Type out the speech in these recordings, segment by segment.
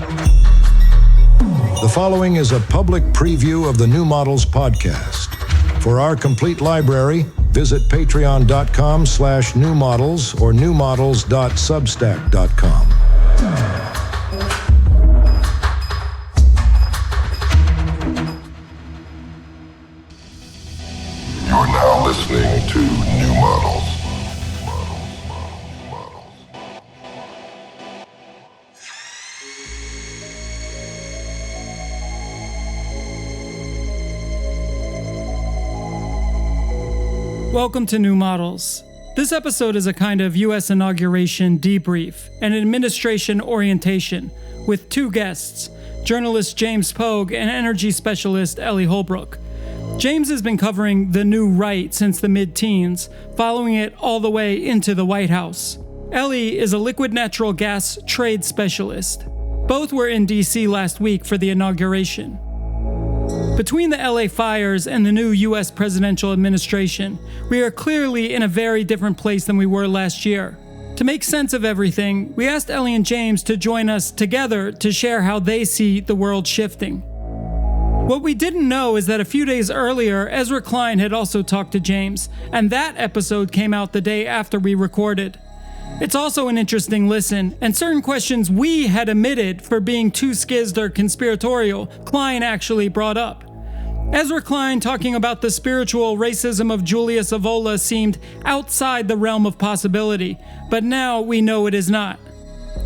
The following is a public preview of the New Models podcast. For our complete library, visit patreon.com/newmodels or newmodels.substack.com. You're now listening to New Models. Welcome to New Models. This episode is a kind of U.S. inauguration debrief and administration orientation with two guests, journalist James Pogue and energy specialist Ellie Holbrook. James has been covering the new right since the mid-teens, following it all the way into the White House. Ellie is a liquid natural gas trade specialist. Both were in D.C. last week for the inauguration. Between the LA fires and the new U.S. presidential administration, we are clearly in a very different place than we were last year. To make sense of everything, we asked Ellie and James to join us together to share how they see the world shifting. What we didn't know is that a few days earlier, Ezra Klein had also talked to James, and that episode came out the day after we recorded. It's also an interesting listen, and certain questions we had omitted for being too skizzed or conspiratorial, Klein actually brought up. Ezra Klein talking about the spiritual racism of Julius Evola seemed outside the realm of possibility, but now we know it is not.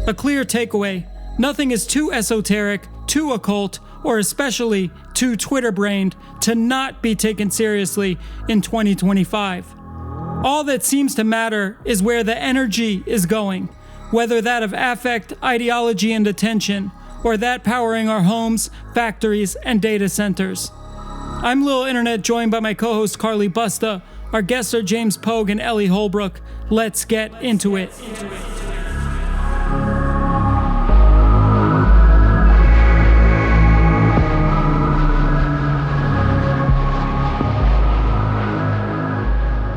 A clear takeaway: nothing is too esoteric, too occult, or especially too Twitter-brained to not be taken seriously in 2025. All that seems to matter is where the energy is going, whether that of affect, ideology, and attention, or that powering our homes, factories, and data centers. I'm Lil Internet, joined by my co-host Carly Busta. Our guests are James Pogue and Ellie Holbrook. Let's get into it.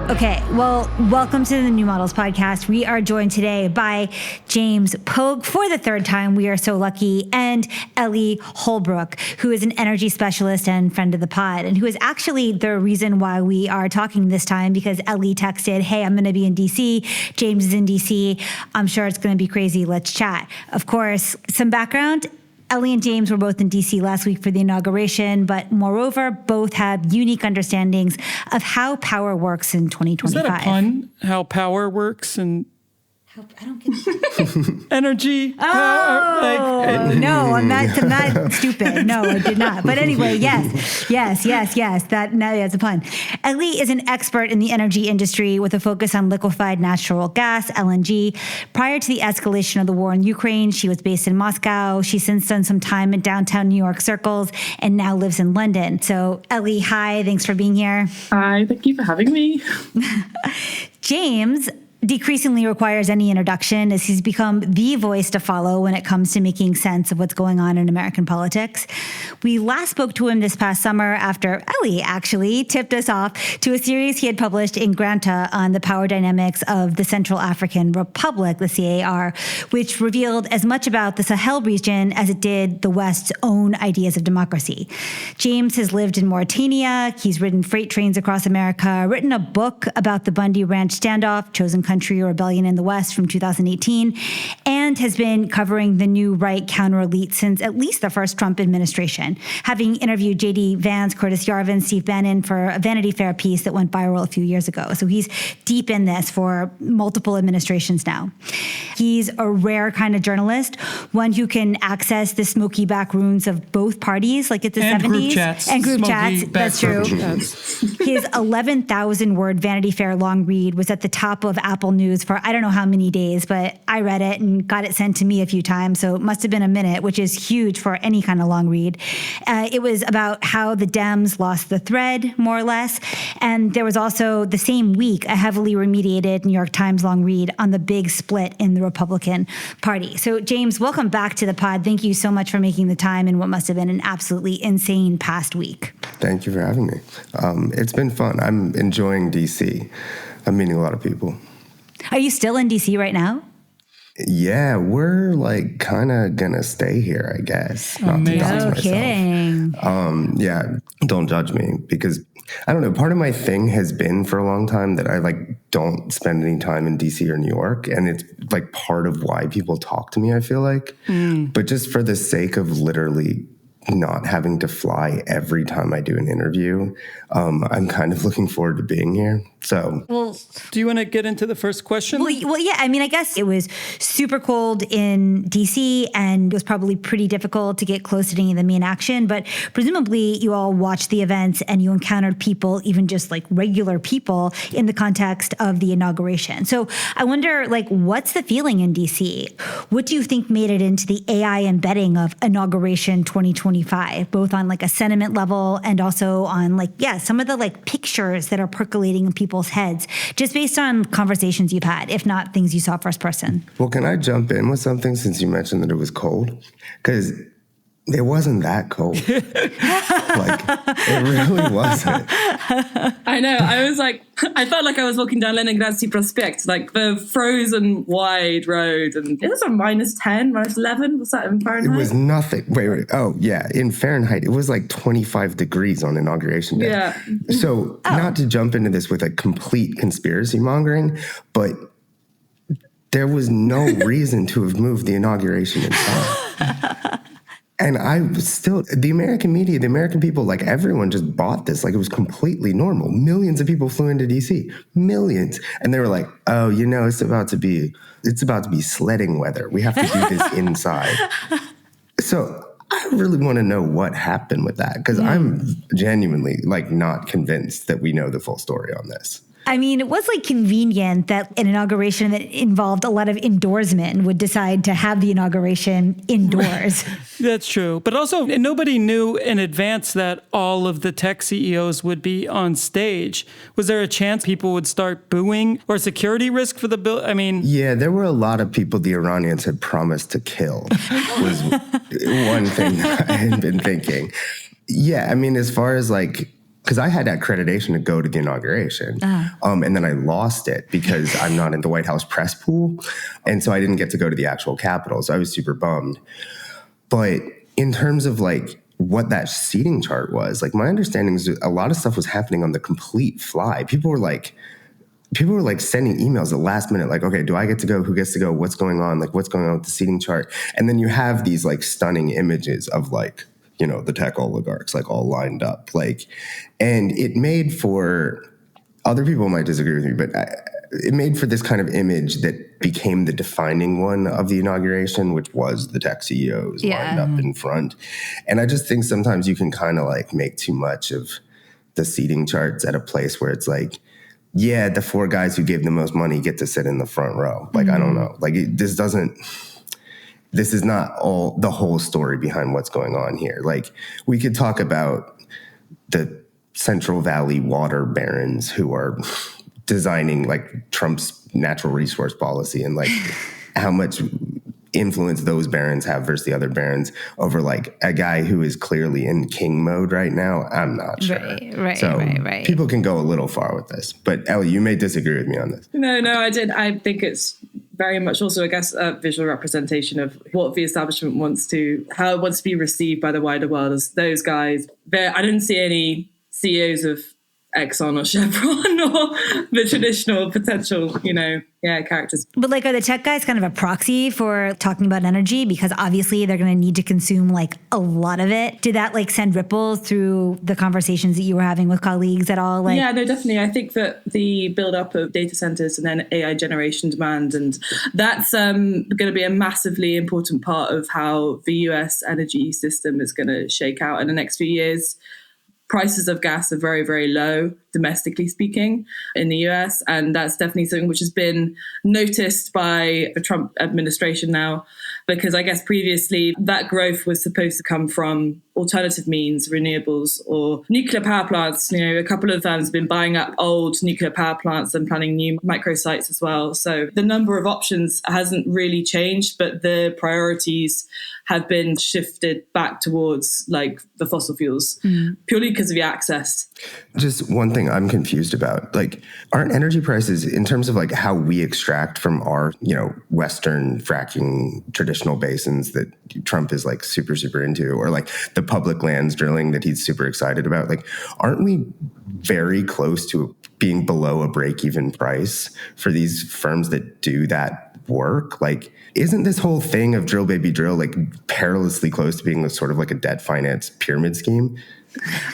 Okay, well, welcome to the New Models podcast. We are joined today by James Pogue for the third time. We are so lucky. And Ellie Holbrook, who is an energy specialist and friend of the pod, and who is actually the reason why we are talking this time, because Ellie texted, hey, I'm going to be in DC. James is in DC. I'm sure it's going to be crazy. Let's chat. Of course, some background. Ellie and James were both in D.C. last week for the inauguration, but moreover, both have unique understandings of how power works in 2025. Is that a pun? How power works and... I don't get it. Energy. Oh, no, I'm not stupid. No, I did not. But anyway, yes. That's a pun. Ellie is an expert in the energy industry with a focus on liquefied natural gas, LNG. Prior to the escalation of the war in Ukraine, she was based in Moscow. She's since done some time in downtown New York circles and now lives in London. So Ellie, hi, thanks for being here. Hi, thank you for having me. James decreasingly requires any introduction, as he's become the voice to follow when it comes to making sense of what's going on in American politics. We last spoke to him this past summer after Ellie actually tipped us off to a series he had published in Granta on the power dynamics of the Central African Republic, the CAR, which revealed as much about the Sahel region as it did the West's own ideas of democracy. James has lived in Mauritania, he's ridden freight trains across America, written a book about the Bundy Ranch standoff, Chosen Country or Rebellion in the West from 2018, and has been covering the new right counter-elite since at least the first Trump administration, having interviewed J.D. Vance, Curtis Yarvin, Steve Bannon for a Vanity Fair piece that went viral a few years ago. So he's deep in this for multiple administrations now. He's a rare kind of journalist, one who can access the smoky back rooms of both parties, like it's the 70s. And group chats. That's true. His 11,000-word Vanity Fair long read was at the top of Apple News for I don't know how many days, but I read it and got it sent to me a few times, so it must have been a minute, which is huge for any kind of long read. It was about how the Dems lost the thread, more or less, and there was also, the same week, a heavily remediated New York Times long read on the big split in the Republican Party. So, James, welcome back to the pod. Thank you so much for making the time in what must have been an absolutely insane past week. Thank you for having me. It's been fun. I'm enjoying DC. I'm meeting a lot of people. Are you still in DC right now? Yeah, we're like kind of gonna stay here, I guess. Not to dox myself. Kidding. Yeah, don't judge me because I don't know. Part of my thing has been for a long time that I like don't spend any time in DC or New York, and it's like part of why people talk to me. I feel like, but just for the sake of literally not having to fly every time I do an interview, I'm kind of looking forward to being here. So, well, do you want to get into the first question? Well, yeah. I mean, I guess it was super cold in DC and it was probably pretty difficult to get close to any of the main action. But presumably you all watched the events and you encountered people, even just like regular people, in the context of the inauguration. So I wonder, like, what's the feeling in DC? What do you think made it into the AI embedding of inauguration 2025, both on like a sentiment level and also on like, some of the like pictures that are percolating in people's heads, just based on conversations you've had, if not things you saw first person? Well, can I jump in with something since you mentioned that it was cold? Because it wasn't that cold. Like, it really wasn't. I know. I was like, I felt like I was walking down Leningradsky Prospect, like the frozen wide road. And it was a minus 10, minus 11. Was that in Fahrenheit? It was nothing. Wait. Oh, yeah. In Fahrenheit, it was like 25 degrees on Inauguration Day. Yeah. So not to jump into this with a complete conspiracy mongering, but there was no reason to have moved the inauguration in time. And I was still, the American media, the American people, like everyone just bought this. Like it was completely normal. Millions of people flew into DC, millions. And they were like, oh, it's about to be sledding weather. We have to do this inside. So I really want to know what happened with that because I'm genuinely like not convinced that we know the full story on this. I mean, it was like convenient that an inauguration that involved a lot of indoorsmen would decide to have the inauguration indoors. That's true. But also, nobody knew in advance that all of the tech CEOs would be on stage. Was there a chance people would start booing or security risk for the bill? I mean... Yeah, there were a lot of people the Iranians had promised to kill, was one thing that I had been thinking. Yeah, I mean, as far as like... Because I had accreditation to go to the inauguration, and then I lost it because I'm not in the White House press pool, and so I didn't get to go to the actual Capitol, so I was super bummed. But in terms of like what that seating chart was, like my understanding is a lot of stuff was happening on the complete fly. People were like sending emails at the last minute, like, okay, do I get to go? Who gets to go? What's going on? Like, what's going on with the seating chart? And then you have these like stunning images of like, the tech oligarchs, like all lined up, like, and it made for, other people might disagree with me, but it made for this kind of image that became the defining one of the inauguration, which was the tech CEOs lined up in front. And I just think sometimes you can kind of like make too much of the seating charts at a place where it's like, yeah, the four guys who gave the most money get to sit in the front row. Like, I don't know, like this is not all the whole story behind what's going on here. Like, we could talk about the Central Valley water barons who are designing like Trump's natural resource policy and like how much influence those barons have versus the other barons over like a guy who is clearly in king mode right now. I'm not sure. Right. People can go a little far with this, but Ellie, you may disagree with me on this. No, I did. I think it's very much also, I guess, a visual representation of what the establishment how it wants to be received by the wider world as those guys. I didn't see any CEOs of Exxon or Chevron or the traditional potential, characters. But like, are the tech guys kind of a proxy for talking about energy? Because obviously they're going to need to consume like a lot of it. Did that like send ripples through the conversations that you were having with colleagues at all? Like, yeah, no, definitely. I think that the build up of data centers and then AI generation demand, and that's going to be a massively important part of how the US energy system is going to shake out in the next few years. Prices of gas are very, very low, domestically speaking, in the US. And that's definitely something which has been noticed by the Trump administration now, because I guess previously that growth was supposed to come from alternative means, renewables or nuclear power plants. You know, a couple of firms have been buying up old nuclear power plants and planning new microsites as well. So the number of options hasn't really changed, but the priorities have been shifted back towards like the fossil fuels purely because of the access. Just one thing I'm confused about, like, aren't energy prices in terms of like how we extract from our, you know, Western fracking traditional basins that Trump is like super into, or like the public lands drilling that he's super excited about, like, aren't we very close to being below a break-even price for these firms that do that work? Like, isn't this whole thing of drill baby drill like perilously close to being sort of like a debt finance pyramid scheme?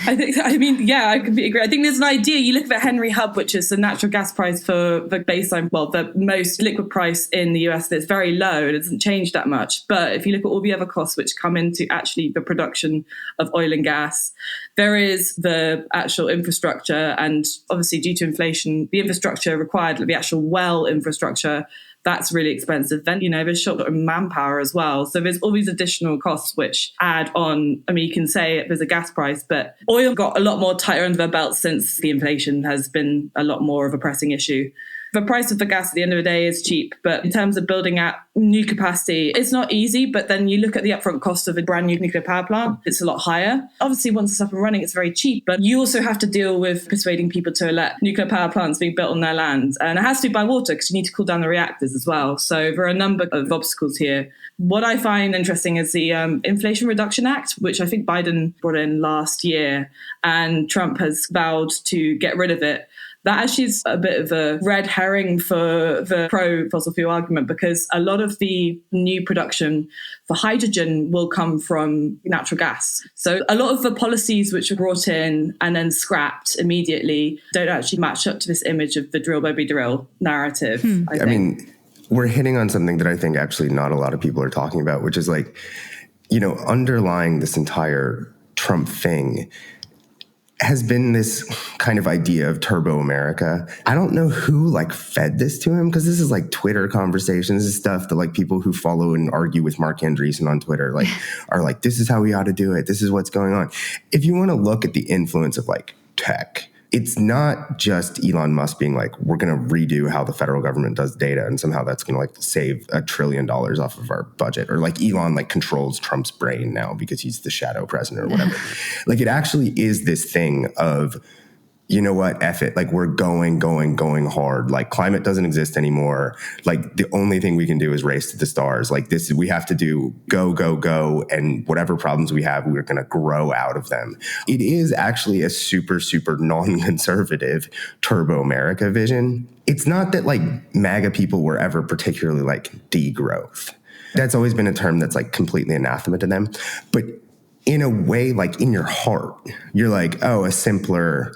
I completely agree. I think there's an idea. You look at Henry Hub, which is the natural gas price for the baseline, well, the most liquid price in the US, that's very low. It doesn't change that much. But if you look at all the other costs which come into actually the production of oil and gas, there is the actual infrastructure. And obviously, due to inflation, the infrastructure required, like the actual well infrastructure, that's really expensive. Then, you know, there's short of manpower as well. So there's all these additional costs which add on. I mean, you can say there's a gas price, but oil got a lot more tighter under their belt since the inflation has been a lot more of a pressing issue. The price of the gas at the end of the day is cheap, but in terms of building out new capacity, it's not easy. But then you look at the upfront cost of a brand new nuclear power plant, it's a lot higher. Obviously, once it's up and running, it's very cheap, but you also have to deal with persuading people to let nuclear power plants being built on their land. And it has to be by water because you need to cool down the reactors as well. So there are a number of obstacles here. What I find interesting is the Inflation Reduction Act, which I think Biden brought in last year, and Trump has vowed to get rid of it. That actually is a bit of a red herring for the pro-fossil fuel argument, because a lot of the new production for hydrogen will come from natural gas. So a lot of the policies which were brought in and then scrapped immediately don't actually match up to this image of the drill baby drill narrative, I think. I mean, we're hitting on something that I think actually not a lot of people are talking about, which is like, you know, underlying this entire Trump thing has been this kind of idea of Turbo America. I don't know who like fed this to him, because this is like Twitter conversations and stuff that like people who follow and argue with Mark Andreessen on Twitter like are like, this is how we ought to do it. This is what's going on. If you want to look at the influence of like tech, it's not just Elon Musk being like, we're going to redo how the federal government does data and somehow that's going to like save $1 trillion off of our budget. Or like Elon like controls Trump's brain now because he's the shadow president or whatever. Like it actually is this thing of, you know what, F it. Like we're going hard. Like climate doesn't exist anymore. Like the only thing we can do is race to the stars. Like this, we have to do go. And whatever problems we have, we're going to grow out of them. It is actually a super non-conservative Turbo America vision. It's not that like MAGA people were ever particularly like degrowth. That's always been a term that's like completely anathema to them. But in a way, like in your heart, you're like, oh, a simpler,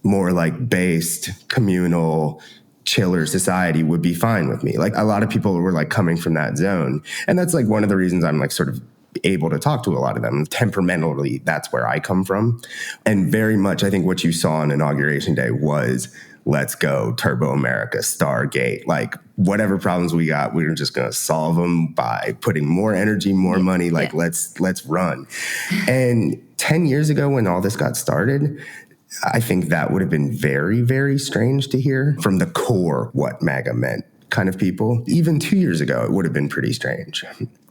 more like based, communal, chiller society would be fine with me. Like a lot of people were like coming from that zone. And that's like one of the reasons I'm like sort of able to talk to a lot of them. Temperamentally, that's where I come from. And very much, I think what you saw on Inauguration Day was, let's go, Turbo America, Stargate, like whatever problems we got, we're just going to solve them by putting more energy, more money, like let's run. And 10 years ago when all this got started, I think that would have been very strange to hear from the core what MAGA meant kind of people. Even 2 years ago, it would have been pretty strange.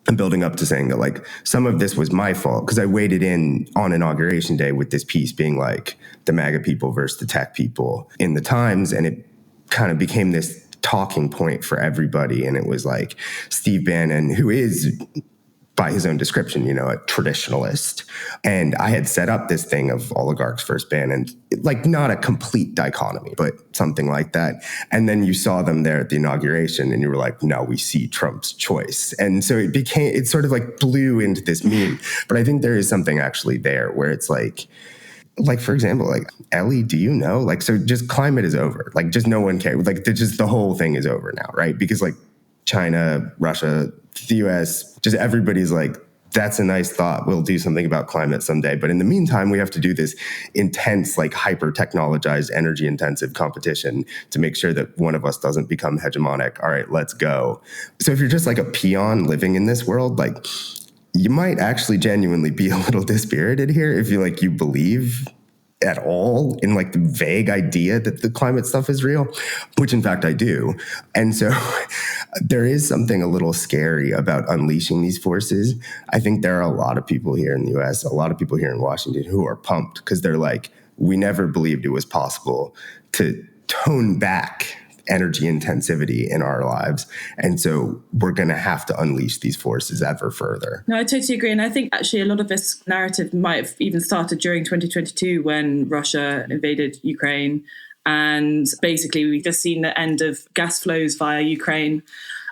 I'm building up to saying that like some of this was my fault because I waded in on Inauguration Day with this piece being like the MAGA people versus the tech people in the Times. And it kind of became this talking point for everybody. And it was like Steve Bannon, who is by his own description, you know, a traditionalist. And I had set up this thing of oligarchs versus Bannon, like not a complete dichotomy, but something like that. And then you saw them there at the inauguration and you were like, no, we see Trump's choice. And so it sort of like blew into this meme. But I think there is something actually there where it's like, for example, like, Ellie, do you know? Like, so just climate is over. Like, just no one cares. Like, just the whole thing is over now, right? Because like China, Russia, the US, just everybody's like, that's a nice thought. We'll do something about climate someday. But in the meantime, we have to do this intense, like hyper-technologized, energy-intensive competition to make sure that one of us doesn't become hegemonic. All right, let's go. So if you're just like a peon living in this world, like you might actually genuinely be a little dispirited here if you believe at all in like the vague idea that the climate stuff is real, which in fact I do. And so there is something a little scary about unleashing these forces. I think there are a lot of people here in the US, a lot of people here in Washington who are pumped because they're like, we never believed it was possible to tone back energy intensivity in our lives. And so we're going to have to unleash these forces ever further. No, I totally agree. And I think actually a lot of this narrative might have even started during 2022 when Russia invaded Ukraine. And basically, we've just seen the end of gas flows via Ukraine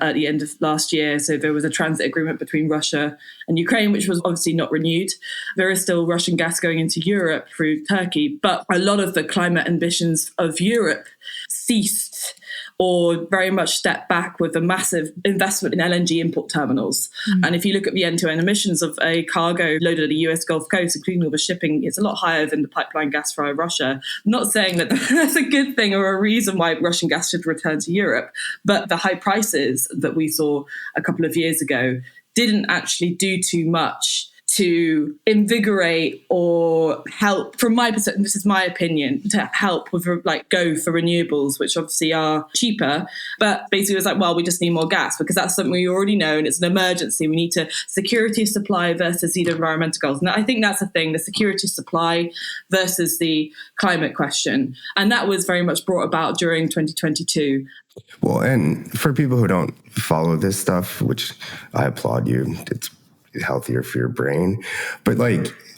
at the end of last year. So there was a transit agreement between Russia and Ukraine, which was obviously not renewed. There is still Russian gas going into Europe through Turkey, but a lot of the climate ambitions of Europe ceased or very much stepped back with a massive investment in LNG import terminals. And if you look at the end-to-end emissions of a cargo loaded at the US Gulf Coast, including all the shipping, it's a lot higher than the pipeline gas via Russia. I'm not saying that that's a good thing or a reason why Russian gas should return to Europe, but the high prices that we saw a couple of years ago didn't actually do too much to invigorate or help, from my perspective, this is my opinion, to help with go for renewables, which obviously are cheaper. But basically it was like, well, we just need more gas because that's something we already know and it's an emergency. We need to security of supply versus the environmental goals. And I think that's the thing, the security of supply versus the climate question. And that was very much brought about during 2022. Well, and for people who don't follow this stuff, which I applaud you, it's healthier for your brain. But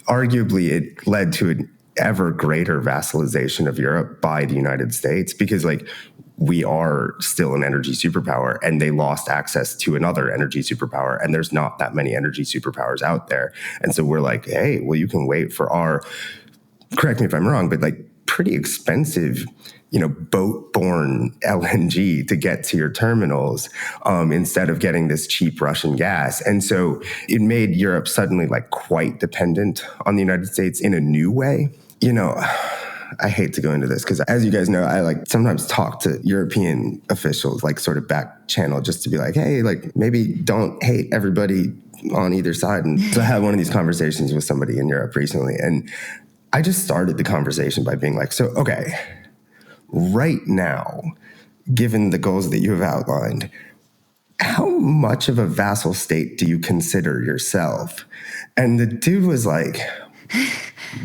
arguably it led to an ever greater vassalization of Europe by the United States because we are still an energy superpower and they lost access to another energy superpower. And there's not that many energy superpowers out there. And so we're like, hey, well, you can wait for our, correct me if I'm wrong, but pretty expensive boat-borne LNG to get to your terminals instead of getting this cheap Russian gas. And so it made Europe suddenly quite dependent on the United States in a new way. I hate to go into this because as you guys know, I sometimes talk to European officials, sort of back channel just to be like, hey, maybe don't hate everybody on either side. And so I had one of these conversations with somebody in Europe recently, and I just started the conversation by being like, so, okay, right now, given the goals that you have outlined, how much of a vassal state do you consider yourself? And the dude was like,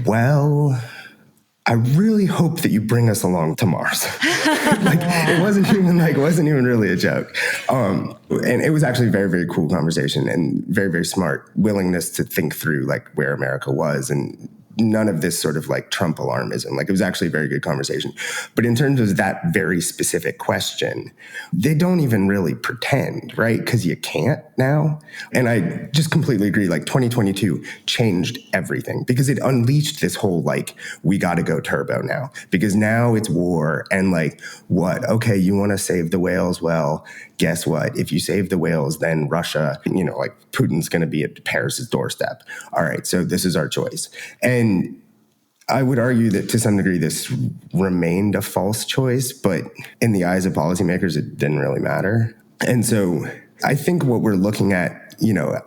well, I really hope that you bring us along to Mars. It wasn't even really a joke. And it was actually a very, very cool conversation and very, very smart willingness to think through where America was and none of this sort of Trump alarmism. It was actually a very good conversation. But in terms of that very specific question, they don't even really pretend, right? Because you can't now. And I just completely agree. 2022 changed everything because it unleashed this whole, we got to go turbo now because now it's war. And what? Okay, you want to save the whales? Well, guess what? If you save the whales, then Russia, Putin's going to be at Paris's doorstep. All right, so this is our choice. And I would argue that to some degree this remained a false choice, but in the eyes of policymakers, it didn't really matter. And so I think what we're looking at,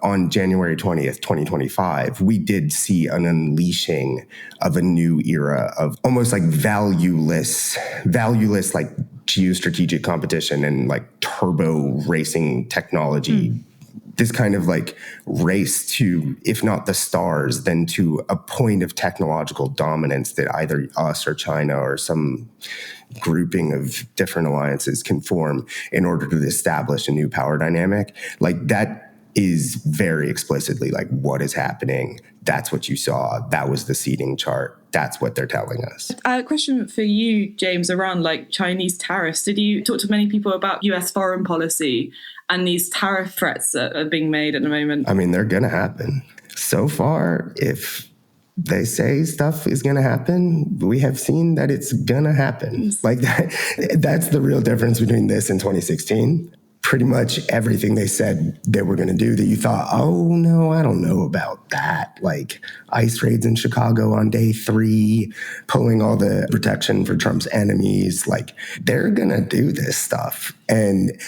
on January 20th, 2025, we did see an unleashing of a new era of almost valueless geostrategic competition and turbo racing technology. This kind of race to, if not the stars, then to a point of technological dominance that either us or China or some grouping of different alliances can form in order to establish a new power dynamic. That is very explicitly what is happening. That's what you saw. That was the seeding chart. That's what they're telling us. A question for you, James, around Chinese tariffs. Did you talk to many people about US foreign policy and these tariff threats that are being made at the moment? I mean, they're going to happen. So far, if they say stuff is going to happen, we have seen that it's going to happen. That's the real difference between this and 2016. Pretty much everything they said they were going to do that you thought, oh, no, I don't know about that. ICE raids in Chicago on day 3, pulling all the protection for Trump's enemies. They're going to do this stuff. And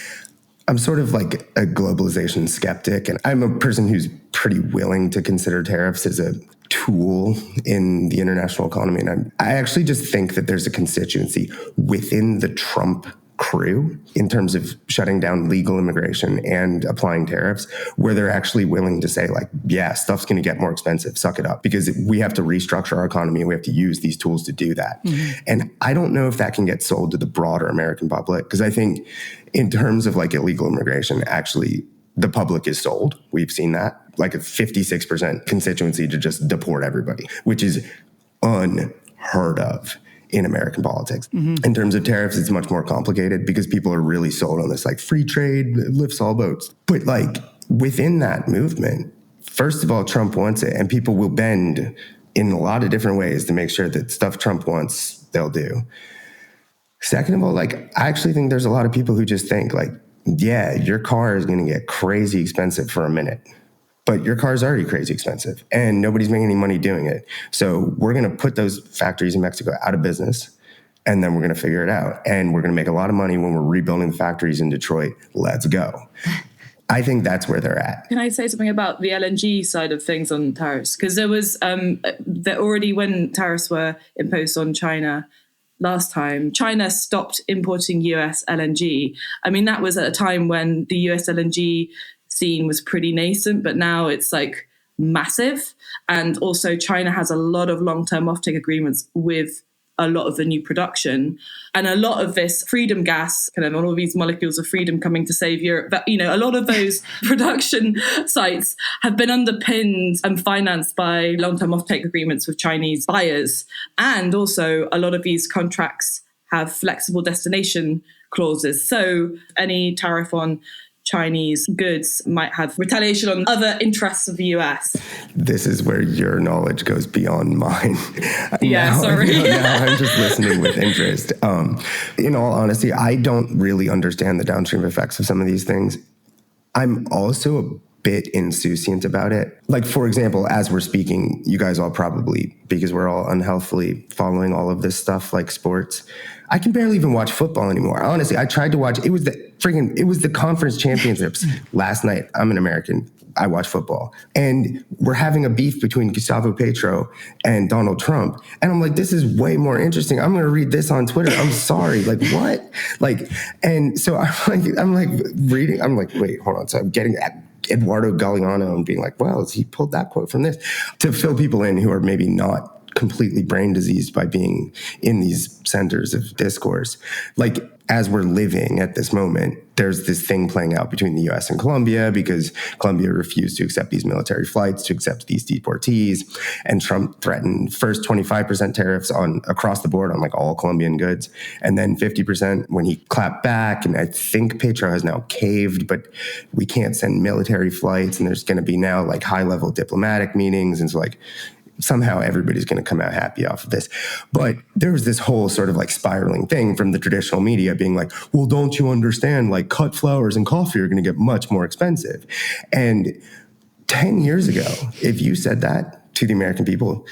I'm sort of like a globalization skeptic, and I'm a person who's pretty willing to consider tariffs as a tool in the international economy. And I actually just think that there's a constituency within the Trump crew in terms of shutting down legal immigration and applying tariffs, where they're actually willing to say, like, yeah, stuff's going to get more expensive, suck it up, because we have to restructure our economy and we have to use these tools to do that. And I don't know if that can get sold to the broader American public, because I think in terms of like illegal immigration, actually the public is sold. We've seen that, like a 56% constituency to just deport everybody, which is unheard of in American politics. In terms of tariffs, it's much more complicated because people are really sold on this like free trade lifts all boats. But like within that movement, first of all, Trump wants it, and people will bend in a lot of different ways to make sure that stuff Trump wants, they'll do. Second of all, like, I actually think there's a lot of people who just think like, yeah, your car is going to get crazy expensive for a minute, but your car is already crazy expensive and nobody's making any money doing it. So we're going to put those factories in Mexico out of business, and then we're going to figure it out. And we're going to make a lot of money when we're rebuilding the factories in Detroit. Let's go. I think that's where they're at. Can I say something about the LNG side of things on tariffs? Because there was already, when tariffs were imposed on China last time, China stopped importing US LNG. I mean, that was at a time when the US LNG scene was pretty nascent, but now it's like massive. And also China has a lot of long-term offtake agreements with a lot of the new production, and a lot of this freedom gas, kind of all of these molecules of freedom coming to save Europe. But, you know, a lot of those production sites have been underpinned and financed by long-term offtake agreements with Chinese buyers. And also a lot of these contracts have flexible destination clauses. So any tariff on Chinese goods might have retaliation on other interests of the US. This is where your knowledge goes beyond mine. Sorry. Now I'm just listening with interest. In all honesty, I don't really understand the downstream effects of some of these things. I'm also a bit insouciant about it. Like, for example, as we're speaking, you guys all probably, because we're all unhealthily following all of this stuff like sports, I can barely even watch football anymore. Honestly, I tried to watch, it was the conference championships last night. I'm an American. I watch football. And we're having a beef between Gustavo Petro and Donald Trump. And I'm like, this is way more interesting. I'm going to read this on Twitter. I'm sorry. Like, what? Like, and so I'm like reading. I'm like, wait, hold on. So I'm getting at Eduardo Galeano and being like, well, he pulled that quote from this, to fill people in who are maybe not completely brain diseased by being in these centers of discourse. Like, as we're living at this moment, there's this thing playing out between the US and Colombia, because Colombia refused to accept these military flights, to accept these deportees. And Trump threatened first 25% tariffs on across the board on like all Colombian goods, and then 50% when he clapped back. And I think Petro has now caved, but we can't send military flights. And there's going to be now like high level diplomatic meetings. And so like, somehow everybody's going to come out happy off of this. But there was this whole sort of like spiraling thing from the traditional media being like, well, don't you understand? Like, cut flowers and coffee are going to get much more expensive. And 10 years ago, if you said that to the American people,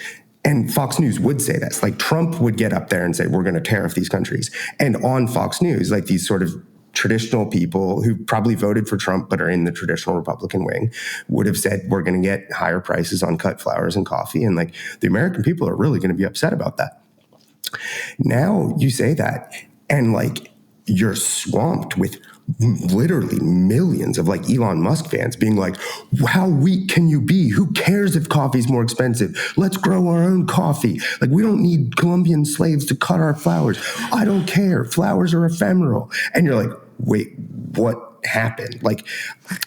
and Fox News would say this, like Trump would get up there and say, we're going to tariff these countries. And on Fox News, like these sort of traditional people who probably voted for Trump but are in the traditional Republican wing would have said, we're going to get higher prices on cut flowers and coffee. And like the American people are really going to be upset about that. Now you say that and like you're swamped with literally millions of like Elon Musk fans being like, how weak can you be? Who cares if coffee's more expensive? Let's grow our own coffee. Like, we don't need Colombian slaves to cut our flowers. I don't care. Flowers are ephemeral. And you're like, wait, what happened? Like,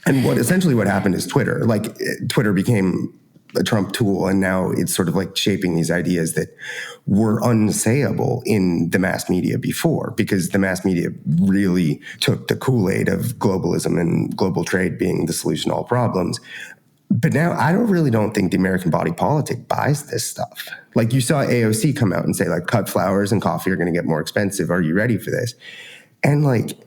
and what happened is Twitter. Like, Twitter became a Trump tool, and now it's sort of like shaping these ideas that were unsayable in the mass media before, because the mass media really took the Kool-Aid of globalism and global trade being the solution to all problems. But now I don't think the American body politic buys this stuff. Like, you saw AOC come out and say like, cut flowers and coffee are going to get more expensive. Are you ready for this? And like,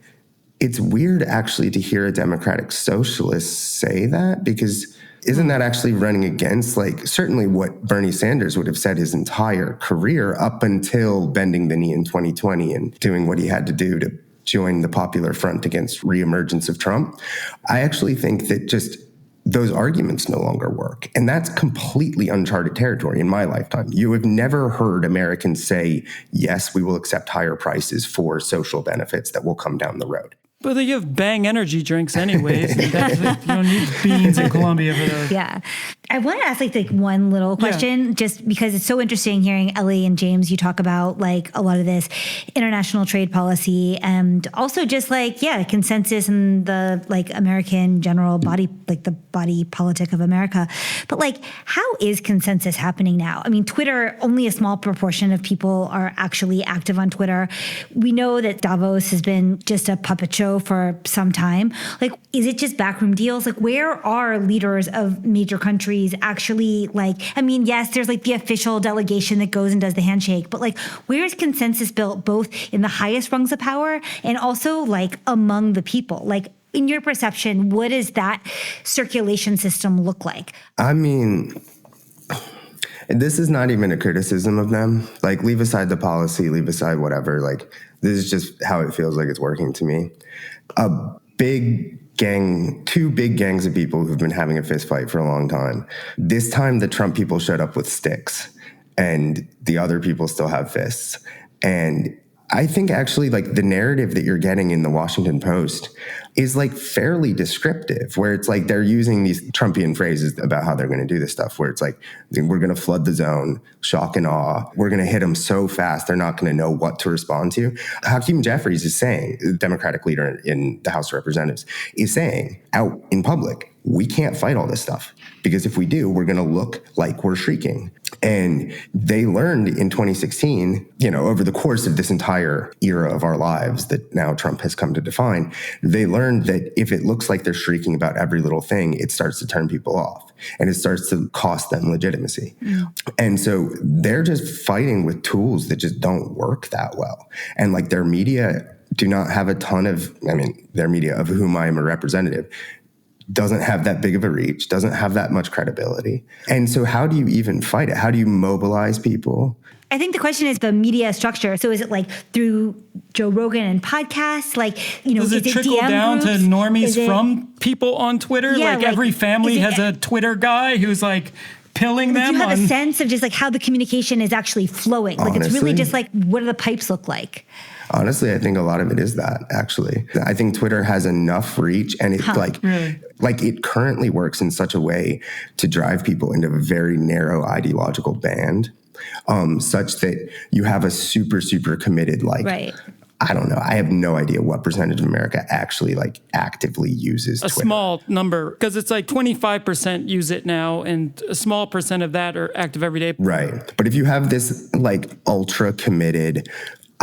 it's weird actually to hear a Democratic socialist say that, because isn't that actually running against like certainly what Bernie Sanders would have said his entire career up until bending the knee in 2020 and doing what he had to do to join the popular front against reemergence of Trump. I actually think that just those arguments no longer work. And that's completely uncharted territory in my lifetime. You have never heard Americans say, yes, we will accept higher prices for social benefits that will come down the road. But you have Bang energy drinks anyways. You don't need beans in Colombia for those. Yeah. I want to ask like one little question, just because it's so interesting hearing Ellie and James, you talk about like a lot of this international trade policy and also just like, consensus and the like American general body, like the body politic of America. But like, how is consensus happening now? I mean, Twitter, only a small proportion of people are actually active on Twitter. We know that Davos has been just a puppet show for some time. Like, is it just backroom deals? Like, where are leaders of major countries actually like, I mean, yes, there's like the official delegation that goes and does the handshake, but like, where is consensus built both in the highest rungs of power and also like among the people? Like, in your perception, what does that circulation system look like? I mean, this is not even a criticism of them. Like, leave aside the policy, leave aside whatever. Like, this is just how it feels like it's working to me. Two big gangs of people who've been having a fist fight for a long time. This time, the Trump people showed up with sticks, and the other people still have fists. And I think actually like the narrative that you're getting in the Washington Post is like fairly descriptive, where it's like they're using these Trumpian phrases about how they're going to do this stuff, where it's like, we're going to flood the zone, shock and awe. We're going to hit them so fast, they're not going to know what to respond to. Hakeem Jeffries is saying, the Democratic leader in the House of Representatives, is saying out in public, we can't fight all this stuff because if we do, we're going to look like we're shrieking. And they learned in 2016, over the course of this entire era of our lives that now Trump has come to define, they learned that if it looks like they're shrieking about every little thing, it starts to turn people off and it starts to cost them legitimacy. And so they're just fighting with tools that just don't work that well. And like their media do not have a ton of, their media of whom I am a representative, doesn't have that big of a reach, doesn't have that much credibility. And so how do you even fight it? How do you mobilize people? I think the question is the media structure. So is it like through Joe Rogan and podcasts? Like, does it trickle DM down groups? to normies from people on Twitter? Yeah, like every family has a Twitter guy who's like pilling them. Do you have a sense of just like how the communication is actually flowing? Like it's really just like, what do the pipes look like? Honestly, I think a lot of it is that, actually. I think Twitter has enough reach, and it's like it currently works in such a way to drive people into a very narrow ideological band, such that you have a super, super committed, I don't know. I have no idea what percentage of America actually actively uses Twitter. A small number, because it's like 25% use it now, and a small percent of that are active every day. Right. But if you have this ultra committed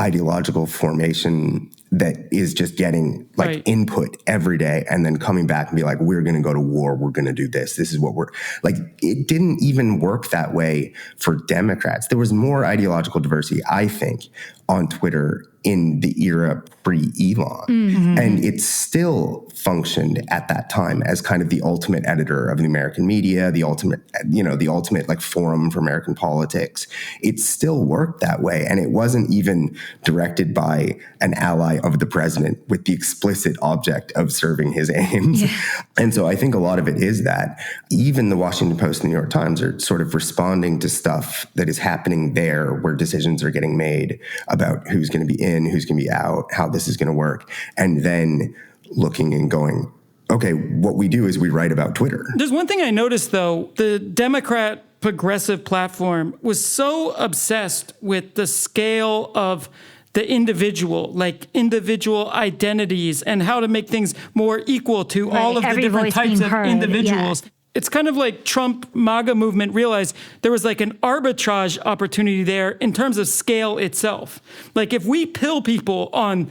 ideological formation that is just getting input every day and then coming back and be like, we're going to go to war. We're going to do this. This is what we're like. It didn't even work that way for Democrats. There was more ideological diversity, I think, on Twitter in the era pre-Elon. Mm-hmm. And it still functioned at that time as kind of the ultimate editor of the American media, the ultimate forum for American politics. It still worked that way. And it wasn't even directed by an ally of the president with the explicit object of serving his aims. Yeah. And so I think a lot of it is that even the Washington Post and the New York Times are sort of responding to stuff that is happening there where decisions are getting made about who's going to be in, who's going to be out, how this is going to work, and then looking and going, okay, what we do is we write about Twitter. There's one thing I noticed, though. The Democrat progressive platform was so obsessed with the scale of the individual, like individual identities and how to make things more equal to all of the different types of individuals. Yeah. It's kind of like Trump MAGA movement realized there was like an arbitrage opportunity there in terms of scale itself. Like if we pill people on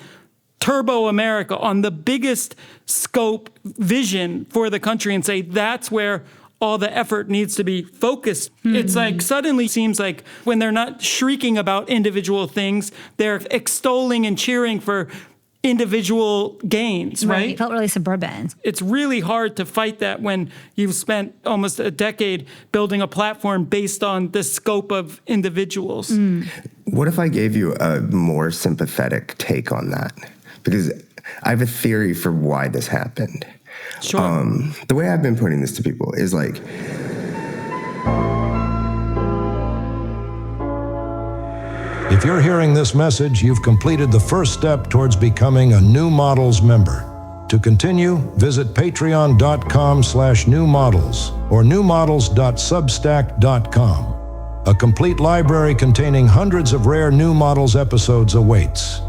Turbo America, on the biggest scope vision for the country and say that's where all the effort needs to be focused. Mm-hmm. It's like suddenly seems like when they're not shrieking about individual things, they're extolling and cheering for individual gains, right? It felt really suburban. It's really hard to fight that when you've spent almost a decade building a platform based on the scope of individuals. What if I gave you a more sympathetic take on that? because I have a theory for why this happened. Sure. The way I've been putting this to people is like, If you're hearing this message, you've completed the first step towards becoming a New Models member. To continue, visit patreon.com/newmodels or newmodels.substack.com. A complete library containing hundreds of rare New Models episodes awaits.